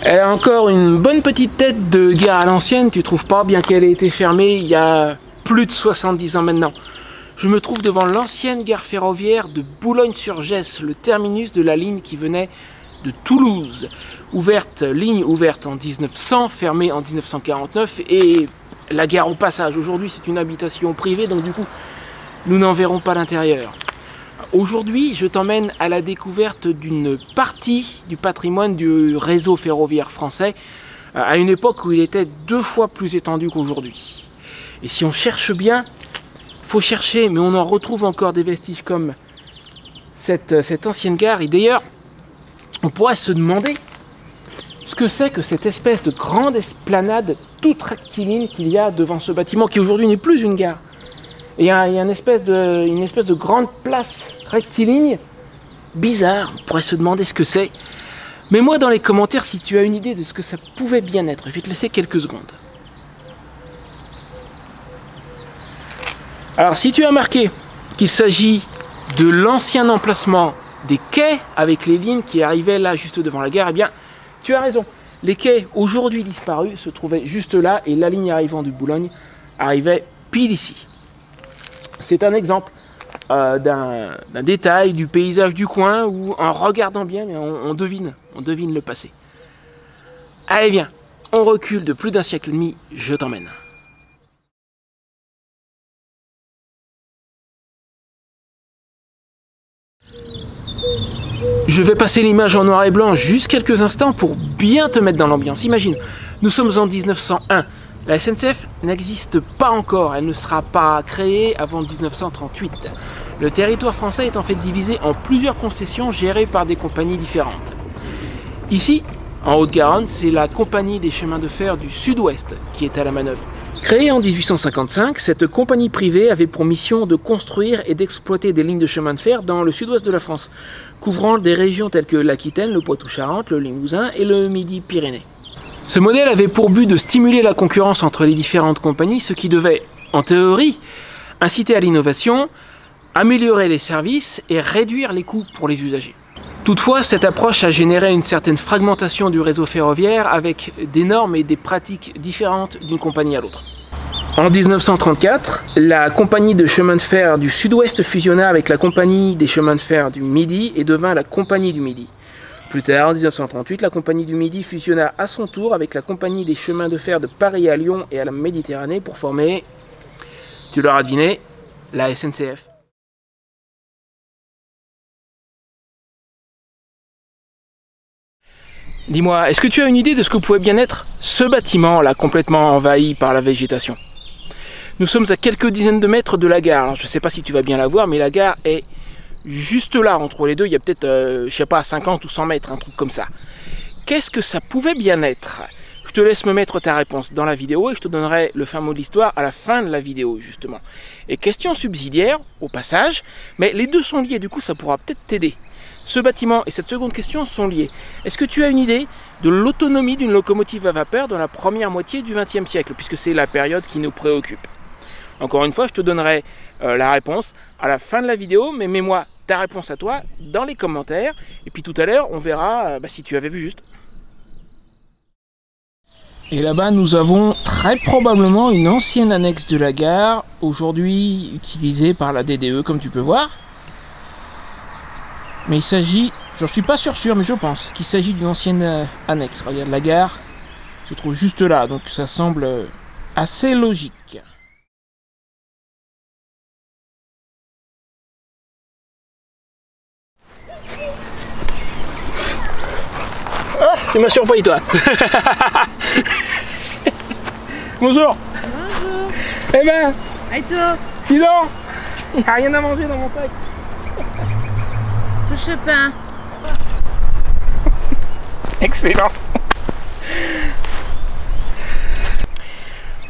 Elle a encore une bonne petite tête de gare à l'ancienne, tu trouves pas, bien qu'elle ait été fermée il y a plus de 70 ans maintenant. Je me trouve devant l'ancienne gare ferroviaire de Boulogne-sur-Gesse, le terminus de la ligne qui venait de Toulouse. Ligne ouverte en 1900, fermée en 1949 et la gare au passage. Aujourd'hui c'est une habitation privée, donc du coup nous n'en verrons pas l'intérieur. Aujourd'hui, je t'emmène à la découverte d'une partie du patrimoine du réseau ferroviaire français, à une époque où il était 2 fois plus étendu qu'aujourd'hui. Et si on cherche bien, faut chercher, mais on en retrouve encore des vestiges comme cette ancienne gare. Et d'ailleurs, on pourrait se demander ce que c'est que cette espèce de grande esplanade toute rectiligne qu'il y a devant ce bâtiment, qui aujourd'hui n'est plus une gare. Et il y a une espèce de grande place rectiligne, bizarre, on pourrait se demander ce que c'est. Mets-moi dans les commentaires si tu as une idée de ce que ça pouvait bien être. Je vais te laisser quelques secondes. Alors si tu as remarqué qu'il s'agit de l'ancien emplacement des quais avec les lignes qui arrivaient là juste devant la gare, eh bien tu as raison. Les quais aujourd'hui disparus se trouvaient juste là et la ligne arrivant de Boulogne arrivait pile ici. C'est un exemple d'un détail du paysage du coin où en regardant bien on devine le passé. Allez viens, on recule de plus d'un siècle et demi, je t'emmène. Je vais passer l'image en noir et blanc juste quelques instants pour bien te mettre dans l'ambiance. Imagine, nous sommes en 1901. La SNCF n'existe pas encore, elle ne sera pas créée avant 1938. Le territoire français est en fait divisé en plusieurs concessions gérées par des compagnies différentes. Ici, en Haute-Garonne, c'est la compagnie des chemins de fer du Sud-Ouest qui est à la manœuvre. Créée en 1855, cette compagnie privée avait pour mission de construire et d'exploiter des lignes de chemin de fer dans le sud-ouest de la France, couvrant des régions telles que l'Aquitaine, le Poitou-Charentes, le Limousin et le Midi-Pyrénées. Ce modèle avait pour but de stimuler la concurrence entre les différentes compagnies, ce qui devait, en théorie, inciter à l'innovation, améliorer les services et réduire les coûts pour les usagers. Toutefois, cette approche a généré une certaine fragmentation du réseau ferroviaire avec des normes et des pratiques différentes d'une compagnie à l'autre. En 1934, la compagnie de chemin de fer du Sud-Ouest fusionna avec la compagnie des chemins de fer du Midi et devint la compagnie du Midi. Plus tard, en 1938, la compagnie du Midi fusionna à son tour avec la compagnie des chemins de fer de Paris à Lyon et à la Méditerranée pour former, tu l'auras deviné, la SNCF. Dis-moi, est-ce que tu as une idée de ce que pouvait bien être ce bâtiment là, complètement envahi par la végétation? Nous sommes à quelques dizaines de mètres de la gare. Alors, je ne sais pas si tu vas bien la voir, mais la gare est juste là, entre les deux, il y a peut-être, je sais pas, 50 ou 100 mètres, un truc comme ça. Qu'est-ce que ça pouvait bien être? Je te laisse me mettre ta réponse dans la vidéo et je te donnerai le fin mot de l'histoire à la fin de la vidéo, justement. Et question subsidiaire, au passage, mais les deux sont liés, du coup ça pourra peut-être t'aider. Ce bâtiment et cette seconde question sont liés. Est-ce que tu as une idée de l'autonomie d'une locomotive à vapeur dans la première moitié du XXe siècle, puisque c'est la période qui nous préoccupe? Encore une fois, je te donnerai la réponse à la fin de la vidéo, mais mets-moi ta réponse à toi dans les commentaires. Et puis tout à l'heure, on verra si tu avais vu juste. Et là-bas, nous avons très probablement une ancienne annexe de la gare, aujourd'hui utilisée par la DDE, comme tu peux voir. Mais il s'agit, je ne suis pas sûr, mais je pense qu'il s'agit d'une ancienne annexe. Regarde, la gare se trouve juste là, donc ça semble assez logique. Ah, tu m'as surpris toi. Bonjour. Bonjour. Eh ben, Et toi? dis donc, il n'y a rien à manger dans mon sac. Touche pain. Excellent.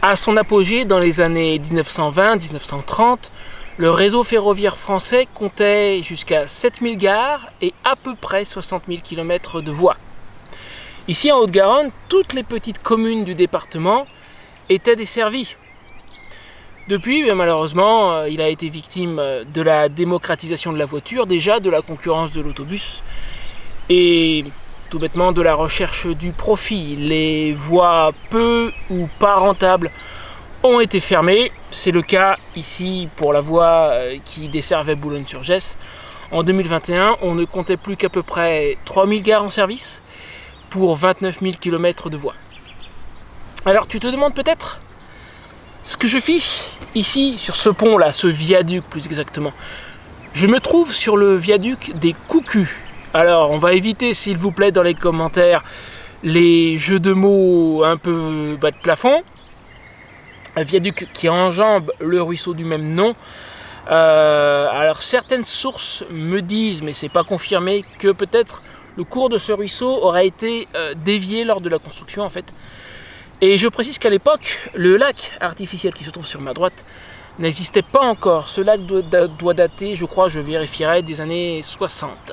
À son apogée dans les années 1920-1930, le réseau ferroviaire français comptait jusqu'à 7000 gares et à peu près 60 000 km de voies. Ici en Haute-Garonne, toutes les petites communes du département étaient desservies. Depuis, malheureusement, il a été victime de la démocratisation de la voiture, déjà de la concurrence de l'autobus. Et tout bêtement de la recherche du profit. Les voies peu ou pas rentables ont été fermées. C'est le cas ici pour la voie qui desservait Boulogne-sur-Gesse. En 2021, on ne comptait plus qu'à peu près 3000 gares en service pour 29 000 km de voies. Alors tu te demandes peut-être ce que je fiche ici sur ce pont là, ce viaduc plus exactement. Je me trouve sur le viaduc des Coucus. Alors on va éviter s'il vous plaît dans les commentaires les jeux de mots un peu bas de plafond. Un viaduc qui enjambe le ruisseau du même nom. Alors certaines sources me disent, mais c'est pas confirmé, que peut-être le cours de ce ruisseau aurait été dévié lors de la construction en fait. Et je précise qu'à l'époque, le lac artificiel qui se trouve sur ma droite n'existait pas encore. Ce lac doit dater, je crois, je vérifierai, des années 60.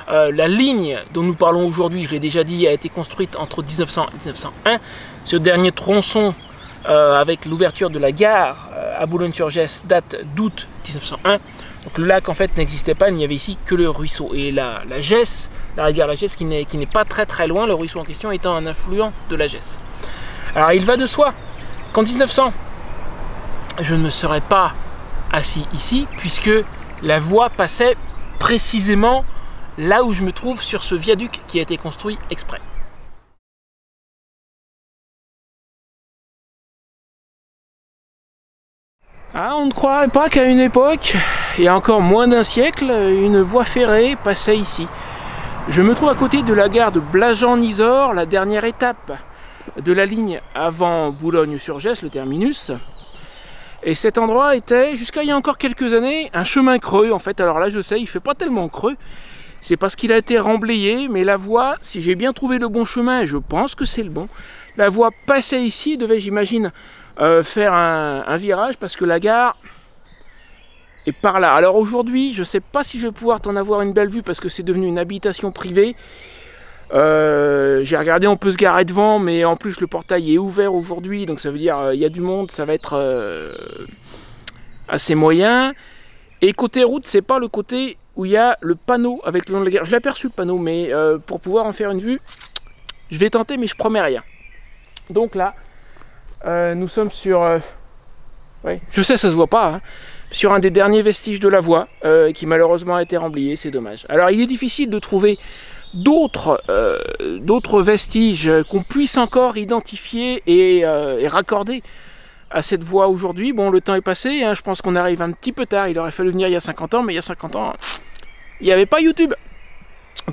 La ligne dont nous parlons aujourd'hui, je l'ai déjà dit, a été construite entre 1900 et 1901. Ce dernier tronçon, avec l'ouverture de la gare à Boulogne-sur-Gesse, date d'août 1901. Donc le lac en fait n'existait pas, il n'y avait ici que le ruisseau. Et la Gesse, la rivière la Gesse qui n'est pas très loin, le ruisseau en question étant un affluent de la Gesse. Alors il va de soi qu'en 1900, je ne me serais pas assis ici, puisque la voie passait précisément là où je me trouve sur ce viaduc qui a été construit exprès. Ah, on ne croirait pas qu'à une époque, il y a encore moins d'un siècle, une voie ferrée passait ici. Je me trouve à côté de la gare de Blajan-Nisor, la dernière étape de la ligne avant Boulogne-sur-Gesse, le terminus. Et cet endroit était, jusqu'à il y a encore quelques années, un chemin creux en fait. Alors là je sais, il ne fait pas tellement creux, c'est parce qu'il a été remblayé, mais la voie, si j'ai bien trouvé le bon chemin, et je pense que c'est le bon, la voie passait ici, devait j'imagine faire un virage, parce que la gare est par là. Alors aujourd'hui, je ne sais pas si je vais pouvoir t'en avoir une belle vue, parce que c'est devenu une habitation privée. J'ai regardé, on peut se garer devant, mais en plus le portail est ouvert aujourd'hui, donc ça veut dire il y a du monde, ça va être assez moyen. Et côté route, c'est pas le côté où il y a le panneau avec le nom de la gare. Je l'ai aperçu le panneau, mais pour pouvoir en faire une vue, je vais tenter, mais je promets rien. Donc là, nous sommes sur, ouais, je sais ça se voit pas, hein, sur un des derniers vestiges de la voie qui malheureusement a été remblayé, c'est dommage. Alors il est difficile de trouver d'autres vestiges qu'on puisse encore identifier et raccorder à cette voie aujourd'hui. Bon, le temps est passé, hein, je pense qu'on arrive un petit peu tard, il aurait fallu venir il y a 50 ans, mais il y a 50 ans, il n'y avait pas YouTube.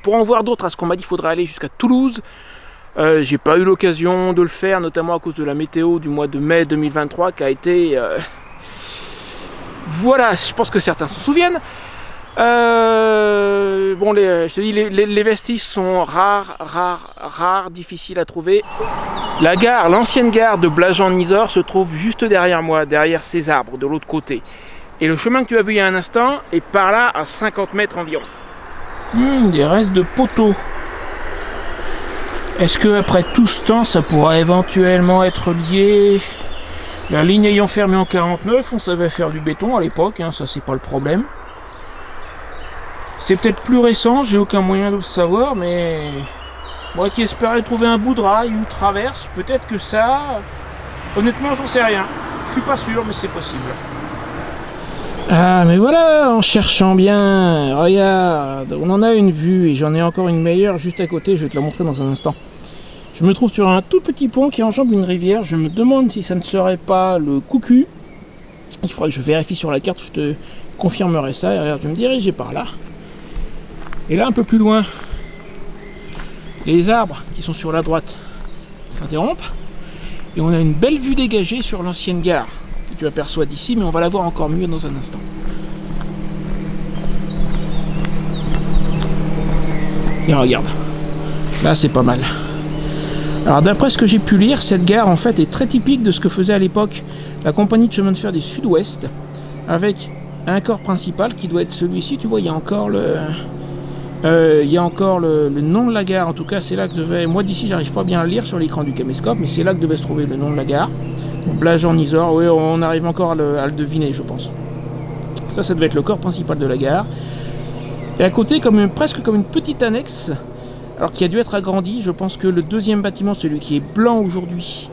Pour en voir d'autres, à ce qu'on m'a dit, il faudrait aller jusqu'à Toulouse. J'ai pas eu l'occasion de le faire, notamment à cause de la météo du mois de mai 2023 qui a été... Voilà, je pense que certains s'en souviennent. Bon, je te dis, les vestiges sont rares, difficiles à trouver. La gare, l'ancienne gare de Blajan-Nisor se trouve juste derrière moi, derrière ces arbres, de l'autre côté. Et le chemin que tu as vu il y a un instant est par là, à 50 mètres environ. Des restes de poteaux. Est-ce que après tout ce temps, ça pourrait éventuellement être lié? La ligne ayant fermé en 49, on savait faire du béton à l'époque, hein, ça c'est pas le problème. C'est peut-être plus récent, j'ai aucun moyen de le savoir, mais moi qui espérais trouver un bout de rail, une traverse, peut-être que ça... Honnêtement, j'en sais rien. Je suis pas sûr, mais c'est possible. Ah, mais voilà, en cherchant bien, regarde, on en a une vue, et j'en ai encore une meilleure juste à côté, je vais te la montrer dans un instant. Je me trouve sur un tout petit pont qui enjambe une rivière, je me demande si ça ne serait pas le Coucus. Il faudrait que je vérifie sur la carte, je te confirmerai ça, et regarde, je vais me diriger par là. Et là, un peu plus loin, les arbres qui sont sur la droite s'interrompent, et on a une belle vue dégagée sur l'ancienne gare, que tu aperçois d'ici, mais on va la voir encore mieux dans un instant. Et regarde, là c'est pas mal. Alors d'après ce que j'ai pu lire, cette gare en fait est très typique de ce que faisait à l'époque la compagnie de chemin de fer des Sud-Ouest, avec un corps principal qui doit être celui-ci. Tu vois, il y a encore le nom de la gare, en tout cas c'est là que devait... Moi d'ici j'arrive pas bien à le lire sur l'écran du caméscope, mais c'est là que devait se trouver le nom de la gare. Blajan-Nisor, oui, on arrive encore à le deviner, je pense. Ça devait être le corps principal de la gare. Et à côté, presque comme une petite annexe, alors qui a dû être agrandi. Je pense que le deuxième bâtiment, celui qui est blanc aujourd'hui,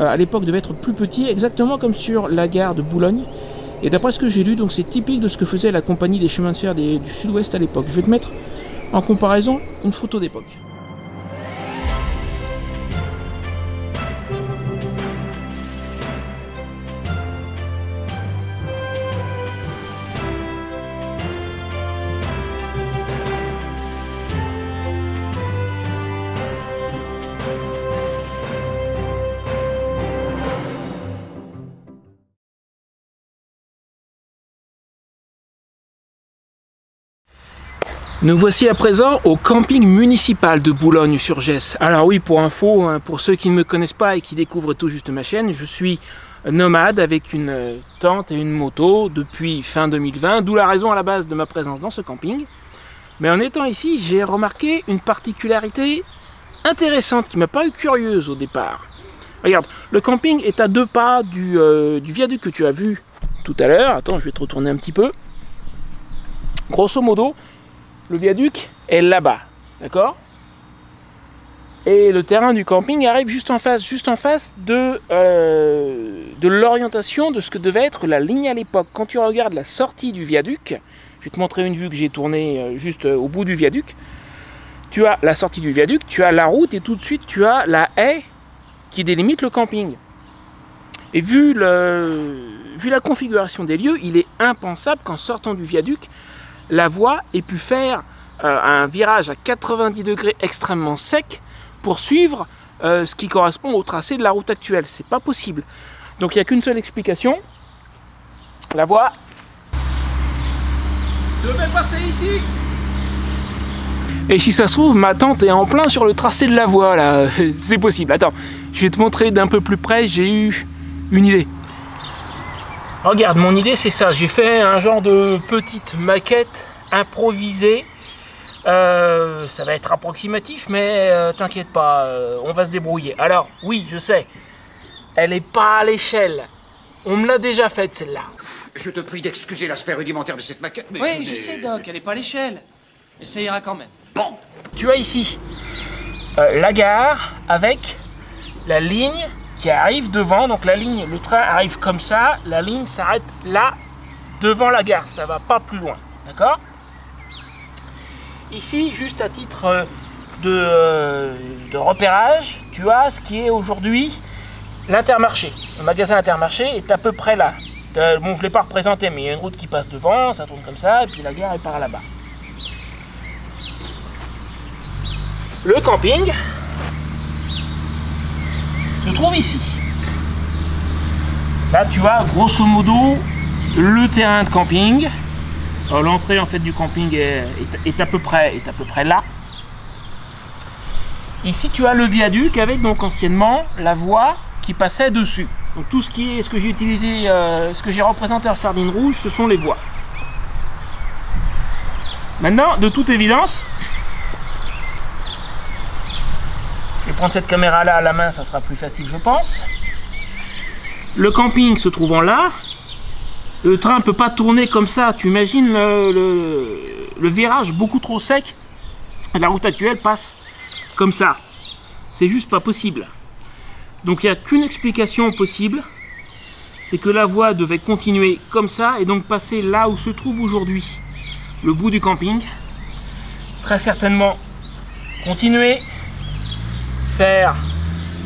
à l'époque devait être plus petit, exactement comme sur la gare de Boulogne. Et d'après ce que j'ai lu, donc c'est typique de ce que faisait la compagnie des chemins de fer du Sud-Ouest à l'époque. Je vais te mettre en comparaison une photo d'époque. Nous voici à présent au camping municipal de Boulogne-sur-Gesse. Alors oui, pour info, pour ceux qui ne me connaissent pas et qui découvrent tout juste ma chaîne, je suis nomade avec une tente et une moto depuis fin 2020, d'où la raison à la base de ma présence dans ce camping. Mais en étant ici, j'ai remarqué une particularité intéressante qui m'a paru curieuse au départ. Regarde, le camping est à 2 pas du viaduc que tu as vu tout à l'heure. Attends, je vais te retourner un petit peu. Grosso modo, le viaduc est là-bas, d'accord? Et le terrain du camping arrive juste en face de l'orientation de ce que devait être la ligne à l'époque. Quand tu regardes la sortie du viaduc, je vais te montrer une vue que j'ai tournée juste au bout du viaduc. Tu as la sortie du viaduc, tu as la route et tout de suite tu as la haie qui délimite le camping. Et vu la configuration des lieux, il est impensable qu'en sortant du viaduc, la voie ait pu faire un virage à 90 degrés extrêmement sec pour suivre ce qui correspond au tracé de la route actuelle. C'est pas possible. Donc il n'y a qu'une seule explication. La voie devait passer ici. Et si ça se trouve, ma tente est en plein sur le tracé de la voie là. C'est possible. Attends, je vais te montrer d'un peu plus près. J'ai eu une idée. Regarde, mon idée c'est ça, j'ai fait un genre de petite maquette improvisée. Ça va être approximatif, mais t'inquiète pas, on va se débrouiller. Alors, oui, je sais, elle n'est pas à l'échelle. On me l'a déjà faite celle-là. Je te prie d'excuser l'aspect rudimentaire de cette maquette, mais... Oui, je sais, Doc, elle n'est pas à l'échelle. Mais ça ira quand même. Bon. Tu as ici la gare avec la ligne qui arrive devant, donc la ligne, le train arrive comme ça, la ligne s'arrête là, devant la gare, ça va pas plus loin, d'accord? Ici, juste à titre de repérage, tu as ce qui est aujourd'hui l'Intermarché. Le magasin Intermarché est à peu près là. Bon, je ne l'ai pas représenté, mais il y a une route qui passe devant, ça tourne comme ça, et puis la gare est par là-bas. Le camping se trouve ici. Là tu as grosso modo le terrain de camping. L'entrée en fait du camping est à peu près là. Ici tu as le viaduc avec donc anciennement la voie qui passait dessus. Donc tout ce qui est ce que j'ai utilisé, ce que j'ai représenté en sardine rouge, ce sont les voies. Maintenant, de toute évidence, je vais prendre cette caméra là à la main, ça sera plus facile je pense. Le camping se trouvant là, le train ne peut pas tourner comme ça. Tu imagines le virage beaucoup trop sec. La route actuelle passe comme ça. C'est juste pas possible. Donc il n'y a qu'une explication possible. C'est que la voie devait continuer comme ça et donc passer là où se trouve aujourd'hui le bout du camping. Très certainement continuer.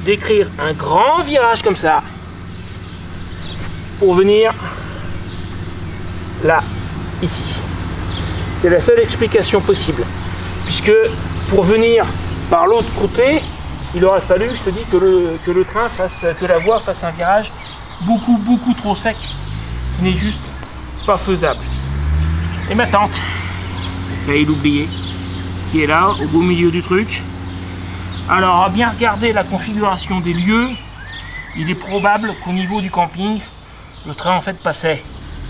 Décrire un grand virage comme ça pour venir là, ici. C'est la seule explication possible, puisque pour venir par l'autre côté, il aurait fallu, je te dis, que le train fasse, que la voie fasse un virage beaucoup trop sec, qui n'est juste pas faisable. Et ma tante, j'ai failli l'oublier, qui est là, au beau milieu du truc. Alors, à bien regarder la configuration des lieux, il est probable qu'au niveau du camping, le train en fait passait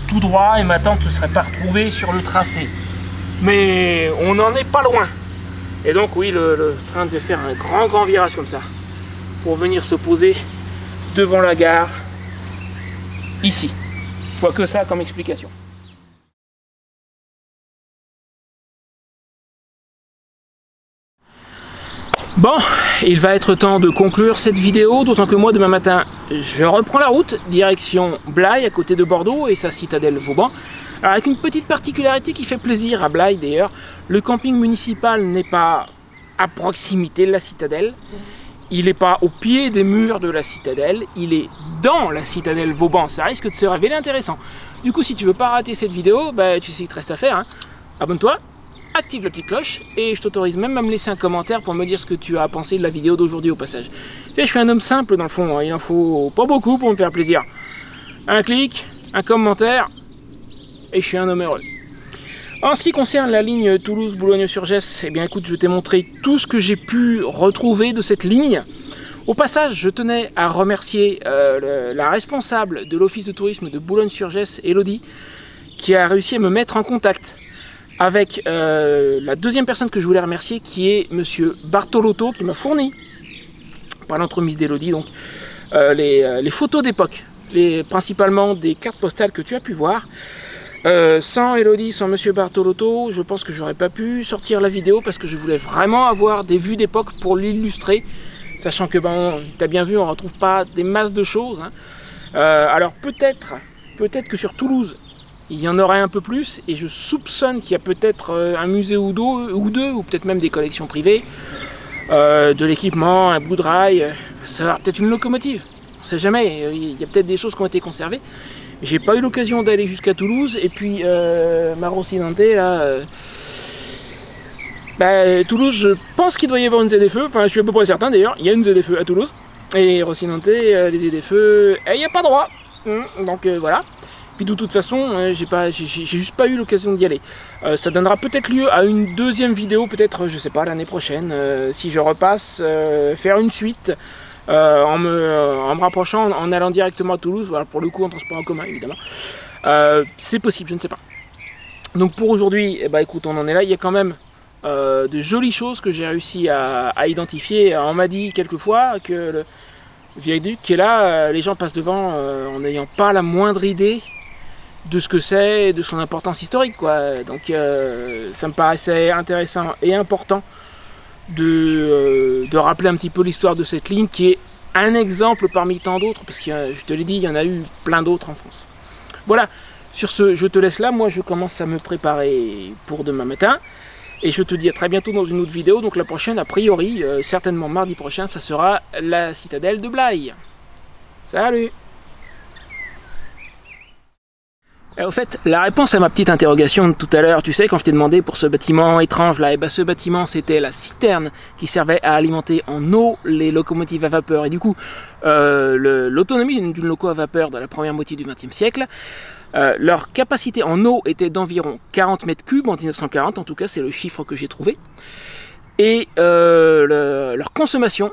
tout droit et ma tante ne se serait pas retrouvée sur le tracé. Mais on n'en est pas loin. Et donc oui, le train devait faire un grand virage comme ça pour venir se poser devant la gare, ici. Je vois que ça comme explication. Bon, il va être temps de conclure cette vidéo, d'autant que moi demain matin je reprends la route, direction Blaye à côté de Bordeaux et sa citadelle Vauban. Alors avec une petite particularité qui fait plaisir à Blaye d'ailleurs, le camping municipal n'est pas à proximité de la citadelle, il n'est pas au pied des murs de la citadelle, il est dans la citadelle Vauban, ça risque de se révéler intéressant. Du coup si tu veux pas rater cette vidéo, bah, tu sais ce qu'il te reste à faire, hein. Abonne-toi, active la petite cloche et je t'autorise même à me laisser un commentaire pour me dire ce que tu as pensé de la vidéo d'aujourd'hui au passage. Tu sais, je suis un homme simple dans le fond, hein. Il en faut pas beaucoup pour me faire plaisir. Un clic, un commentaire et je suis un homme heureux. En ce qui concerne la ligne Toulouse-Boulogne-sur-Gesse, eh bien écoute, je t'ai montré tout ce que j'ai pu retrouver de cette ligne. Au passage, je tenais à remercier la responsable de l'office de tourisme de Boulogne-sur-Gesse, Elodie, qui a réussi à me mettre en contact avec la deuxième personne que je voulais remercier, qui est Monsieur Bartolotto, qui m'a fourni, par l'entremise d'Elodie, donc les photos d'époque, principalement des cartes postales que tu as pu voir. Sans Elodie, sans Monsieur Bartolotto, je pense que j'aurais pas pu sortir la vidéo parce que je voulais vraiment avoir des vues d'époque pour l'illustrer, sachant que ben, tu as bien vu, on ne retrouve pas des masses de choses, hein. Alors peut-être que sur Toulouse, il y en aurait un peu plus, et je soupçonne qu'il y a peut-être un musée ou deux, ou peut-être même des collections privées, de l'équipement, un bout de rail, ça va peut-être une locomotive, on ne sait jamais, il y a peut-être des choses qui ont été conservées. J'ai pas eu l'occasion d'aller jusqu'à Toulouse, et puis Rocinante, là, Toulouse, je pense qu'il doit y avoir une ZFE, enfin je suis à peu près certain d'ailleurs, il y a une ZFE à Toulouse, et Rocinante, les ZFE, il n'y a pas droit, donc voilà. Puis de toute façon, j'ai juste pas eu l'occasion d'y aller. Ça donnera peut-être lieu à une deuxième vidéo, peut-être, je sais pas, l'année prochaine, si je repasse, faire une suite, en me rapprochant, en allant directement à Toulouse, voilà, pour le coup en transport en commun évidemment. C'est possible, je ne sais pas. Donc pour aujourd'hui, eh ben, écoute, on en est là, il y a quand même de jolies choses que j'ai réussi à identifier. On m'a dit quelquefois que le viaduc qui est là, les gens passent devant en n'ayant pas la moindre idée de ce que c'est, de son importance historique, quoi. Donc ça me paraissait intéressant et important de rappeler un petit peu l'histoire de cette ligne qui est un exemple parmi tant d'autres, parce que je te l'ai dit, il y en a eu plein d'autres en France. Voilà, sur ce, je te laisse là, moi je commence à me préparer pour demain matin, et je te dis à très bientôt dans une autre vidéo. Donc la prochaine, a priori, certainement mardi prochain, ça sera la citadelle de Blaye. Salut! Au fait, la réponse à ma petite interrogation de tout à l'heure, tu sais, quand je t'ai demandé pour ce bâtiment étrange là, et ben ce bâtiment c'était la citerne qui servait à alimenter en eau les locomotives à vapeur. Et du coup, l'autonomie d'une loco à vapeur dans la première moitié du XXe siècle, leur capacité en eau était d'environ 40 mètres cubes en 1940, en tout cas c'est le chiffre que j'ai trouvé. Et leur consommation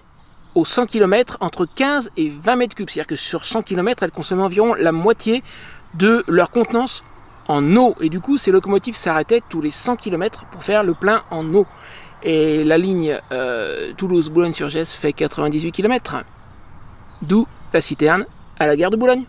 au 100 km entre 15 et 20 mètres cubes, c'est-à-dire que sur 100 km, elles consommaient environ la moitié de leur contenance en eau, et du coup ces locomotives s'arrêtaient tous les 100 km pour faire le plein en eau, et la ligne Toulouse-Boulogne-sur-Gesse fait 98 km, d'où la citerne à la gare de Boulogne.